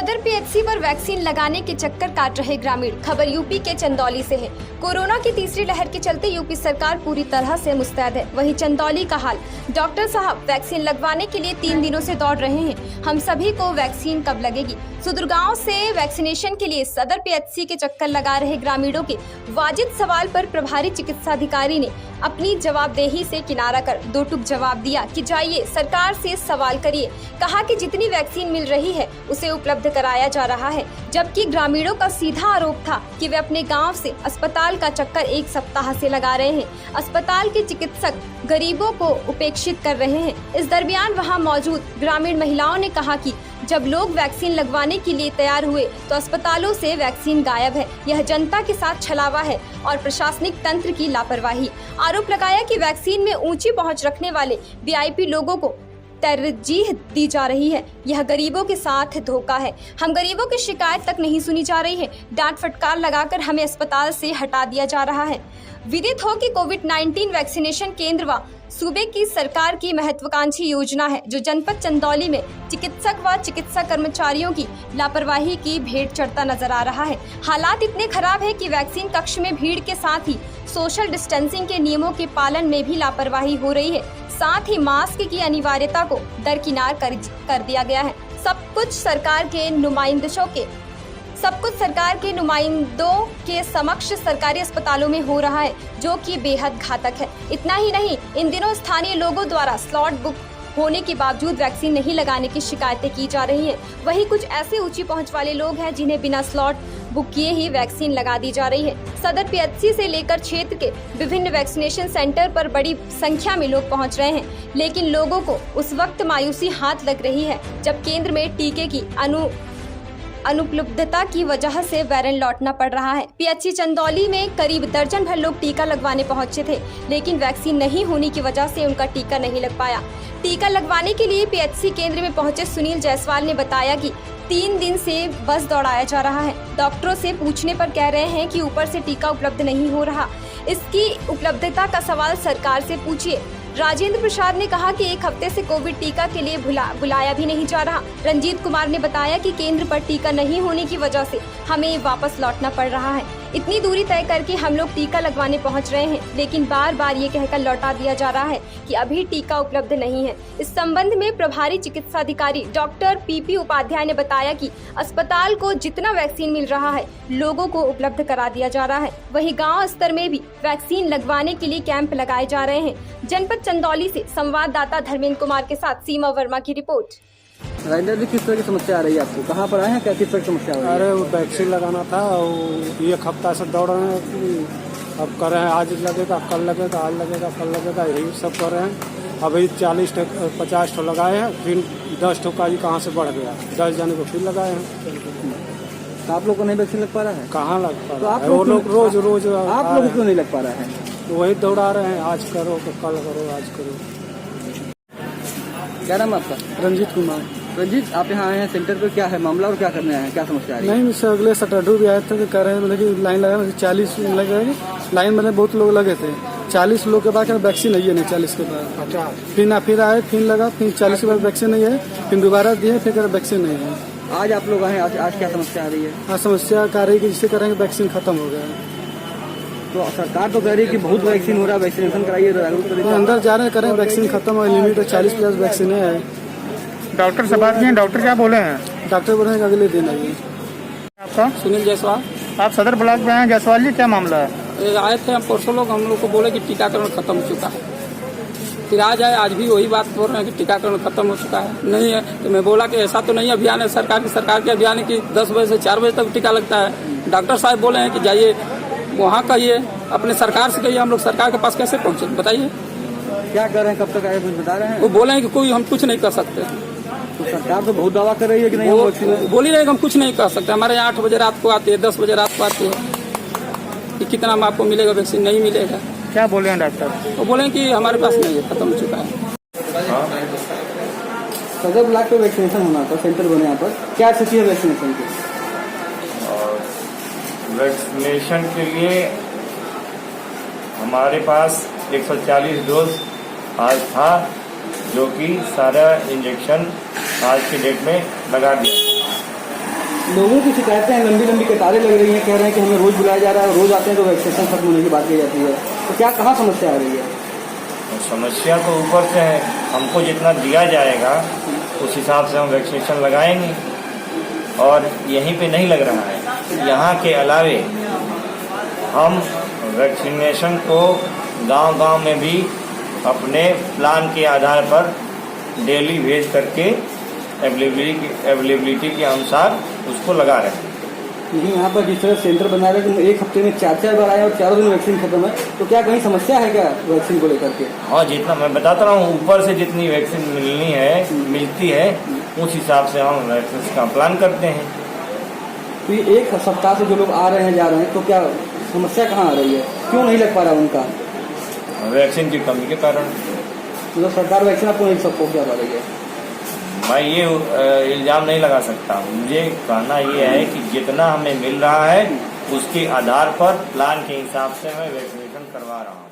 सदर पीएचसी पर वैक्सीन लगाने के चक्कर काट रहे ग्रामीण। खबर यूपी के चंदौली से है। कोरोना की तीसरी लहर के चलते यूपी सरकार पूरी तरह से मुस्तैद है। वहीं चंदौली का हाल, डॉक्टर साहब वैक्सीन लगवाने के लिए 3 दिनों से दौड़ रहे हैं। हम सभी को वैक्सीन कब लगेगी? सुदूर गाँव से वैक्सीनेशन के लिए सदर पीएचसी के चक्कर लगा रहे ग्रामीणों के वाजिब सवाल पर प्रभारी चिकित्सा अधिकारी ने अपनी जवाबदेही से किनारा कर दो टूक जवाब दिया कि जाइए सरकार से सवाल करिए। कहा कि जितनी वैक्सीन मिल रही है उसे उपलब्ध कराया जा रहा है, जबकि ग्रामीणों का सीधा आरोप था कि वे अपने गांव से अस्पताल का चक्कर 1 सप्ताह से लगा रहे हैं। अस्पताल के चिकित्सक गरीबों को उपेक्षित कर रहे हैं। इस दरमियान वहां मौजूद ग्रामीण महिलाओं ने कहा कि जब लोग वैक्सीन लगवाने के लिए तैयार हुए तो अस्पतालों से वैक्सीन गायब है। यह जनता के साथ छलावा है और प्रशासनिक तंत्र की लापरवाही। आरोप लगाया कि वैक्सीन में ऊंची पहुंच रखने वाले वीआईपी लोगों को तरजीह दी जा रही है। यह गरीबों के साथ धोखा है। हम गरीबों की शिकायत तक नहीं सुनी जा रही है। डांट फटकार लगाकर हमें अस्पताल से हटा दिया जा रहा है। विदित हो कि कोविड-19 वैक्सीनेशन केंद्र व सूबे की सरकार की महत्वाकांक्षी योजना है, जो जनपद चंदौली में चिकित्सक व चिकित्सा कर्मचारियों की लापरवाही की भेंट चढ़ता नजर आ रहा है। हालात इतने खराब है कि वैक्सीन कक्ष में भीड़ के साथ ही सोशल डिस्टेंसिंग के नियमों के पालन में भी लापरवाही हो रही है। साथ ही मास्क की अनिवार्यता को दरकिनार कर दिया गया है। सब कुछ सरकार के नुमाइंदों के समक्ष सरकारी अस्पतालों में हो रहा है, जो कि बेहद घातक है। इतना ही नहीं, इन दिनों स्थानीय लोगों द्वारा स्लॉट बुक होने के बावजूद वैक्सीन नहीं लगाने की शिकायतें की जा रही हैं। वहीं कुछ ऐसे ऊंची पहुंच वाले लोग हैं जिन्हें बिना स्लॉट बुक किए ही वैक्सीन लगा दी जा रही है। सदर पीएचसी से लेकर क्षेत्र के विभिन्न वैक्सीनेशन सेंटर पर बड़ी संख्या में लोग पहुंच रहे हैं, लेकिन लोगों को उस वक्त मायूसी हाथ लग रही है जब केंद्र में टीके की अनुपलब्धता की वजह से वैरन लौटना पड़ रहा है। पीएचसी चंदौली में करीब दर्जन भर लोग टीका लगवाने पहुंचे थे, लेकिन वैक्सीन नहीं होने की वजह से उनका टीका नहीं लग पाया। टीका लगवाने के लिए पीएचसी केंद्र में पहुंचे सुनील जायसवाल ने बताया कि 3 दिन से बस दौड़ाया जा रहा है। डॉक्टरों से पूछने पर कह रहे हैं कि ऊपर से टीका उपलब्ध नहीं हो रहा। इसकी उपलब्धता का सवाल सरकार से पूछिए। राजेंद्र प्रसाद ने कहा कि 1 हफ्ते से कोविड टीका के लिए बुलाया भी नहीं जा रहा। रंजीत कुमार ने बताया कि केंद्र पर टीका नहीं होने की वजह से हमें वापस लौटना पड़ रहा है। इतनी दूरी तय करके हम लोग टीका लगवाने पहुंच रहे हैं, लेकिन बार बार ये कहकर लौटा दिया जा रहा है कि अभी टीका उपलब्ध नहीं है। इस संबंध में प्रभारी चिकित्सा अधिकारी डॉक्टर पीपी उपाध्याय ने बताया कि अस्पताल को जितना वैक्सीन मिल रहा है लोगों को उपलब्ध करा दिया जा रहा है। वहीं गाँव स्तर में भी वैक्सीन लगवाने के लिए कैंप लगाए जा रहे हैं। जनपद चंदौली से संवाददाता धर्मेंद्र कुमार के साथ सीमा वर्मा की रिपोर्ट। राजेंद्र जी, किस तरह की समस्या आ रही है आपको? कहाँ पर आए हैं? क्या किस तरह की समस्या हो रही है? अरे वो वैक्सीन लगाना था और 1 हफ्ता से दौड़ रहे हैं। अब कर रहे हैं, आज लगेगा, कल लगेगा, आज लगेगा, कल लगेगा, यही सब कर रहे हैं। अभी 40-50 ठो लगाए हैं, फिर 10 ठो का ही कहाँ से बढ़ गया, 10 जने को फिर लगाए हैं। तो आप लोग को नहीं वैक्सीन लग पा रहा है? कहाँ लग पा तो रहा है? वो लोग रोज आप लोग क्यों नहीं लग पा रहा है? तो वही दौड़ा रहे हैं, आज करो तो कल करो, आज करो। क्या नाम है आपका? रंजीत कुमार। रंजीत, आप यहाँ आए हैं सेंटर पर, क्या है मामला और क्या करने आए हैं? क्या समस्या आ रही है? नहीं, मुझसे अगले सैटरडे भी आए थे तो कह रहे हैं मतलब कि लाइन लगा 40 लगेगी। लाइन में बहुत लोग लगे थे। 40 लोग के बाद वैक्सीन नहीं है, नहीं 40 के बाद फिर आए, फिर लगा, फिर 40 के बाद वैक्सीन नहीं है, फिर दोबारा दिए, फिर वैक्सीन नहीं है। आज आप लोग आए, आज क्या समस्या आ रही है? आज समस्या आ रही है कि जिससे करेंगे वैक्सीन खत्म हो गया। तो सरकार तो कह रही है कि बहुत वैक्सीन हो रहा है, वैक्सीनेशन कराइए, जागरूक करिए। अंदर जा रहे हैं, करें वैक्सीन खत्म है, लिमिट है 40+ वैक्सीन है। डॉक्टर से बात किए? डॉक्टर क्या बोले हैं? डॉक्टर बोले हैं कि अगले दिन आइए। आपका? सुनील जायसवाल। आप सदर ब्लॉक में हैं। जायसवाल जी, क्या मामला है? आए थे हम परसों लोग, हम लोग को बोले कि टीकाकरण खत्म हो चुका है। फिर आज आए, आज भी वही बात बोल रहे हैं कि टीकाकरण खत्म हो चुका है, नहीं है। तो मैं बोला कि ऐसा तो नहीं अभियान है सरकार के अभियान है कि 10 बजे से 4 बजे तक टीका लगता है। डॉक्टर साहब बोले हैं कि जाइए वहाँ कहिए, अपने सरकार से कहिए। हम लोग सरकार के पास कैसे पहुँचे बताइए? क्या कर रहे हैं, कब तक आए, कुछ बता रहे हैं? वो बोले हैं कि कोई हम कुछ नहीं कर सकते। तो सरकार तो बहुत दावा कर रही है कि नहीं, वो बोली रहे कि हम कुछ नहीं कर सकते। हमारे यहाँ 8 बजे रात को आती है, 10 बजे रात को आती है कि कितना में आपको मिलेगा वैक्सीन, नहीं मिलेगा। क्या बोले हैं डॉक्टर? वो बोले कि हमारे पास नहीं है, खत्म हो चुका है। सदर ब्लॉक पे वैक्सीनेशन होना था, सेंटर बने यहाँ पर, क्या स्थिति है वैक्सीनेशन की? वैक्सीनेशन के लिए हमारे पास 140 डोज आज था, जो कि सारा इंजेक्शन आज की डेट में लगा दिया। लोगों की शिकायतें हैं, लंबी लंबी कतारें लग रही हैं, कह रहे हैं कि हमें रोज बुलाया जा रहा है, रोज आते हैं तो वैक्सीनेशन खत्म होने की बात की जाती है। तो क्या कहाँ समस्या आ रही है? समस्या तो ऊपर से है, हमको जितना दिया जाएगा उस हिसाब से हम वैक्सीनेशन लगाएंगे और यहीं पे नहीं लग रहा है। यहाँ के अलावे हम वैक्सीनेशन को गांव-गांव में भी अपने प्लान के आधार पर डेली भेज करके अवेलेबिलिटी के अनुसार उसको लगा रहे हैं। नहीं, यहाँ पर जिस तरह सेंटर बना रहे हैं कि एक हफ्ते में 4 बार आए और चारों दिन वैक्सीन खत्म है, तो क्या कहीं समस्या है क्या वैक्सीन को लेकर के? हाँ, जितना मैं बताता रहा हूँ, ऊपर से जितनी वैक्सीन मिलती है उस हिसाब से हम वैक्सीन का प्लान करते हैं। तो ये एक सप्ताह से जो लोग आ रहे हैं जा रहे हैं, तो क्या समस्या कहाँ आ रही है? क्यों नहीं लग पा रहा उनका? वैक्सीन की कमी के कारण। मतलब सरकार वैक्सीन आपको नहीं सब पहुँचा पा रही है? मैं ये इल्जाम नहीं लगा सकता। मुझे कहना ये है कि जितना हमें मिल रहा है उसके आधार पर प्लान के हिसाब से मैं वैक्सीनेशन करवा रहा हूँ।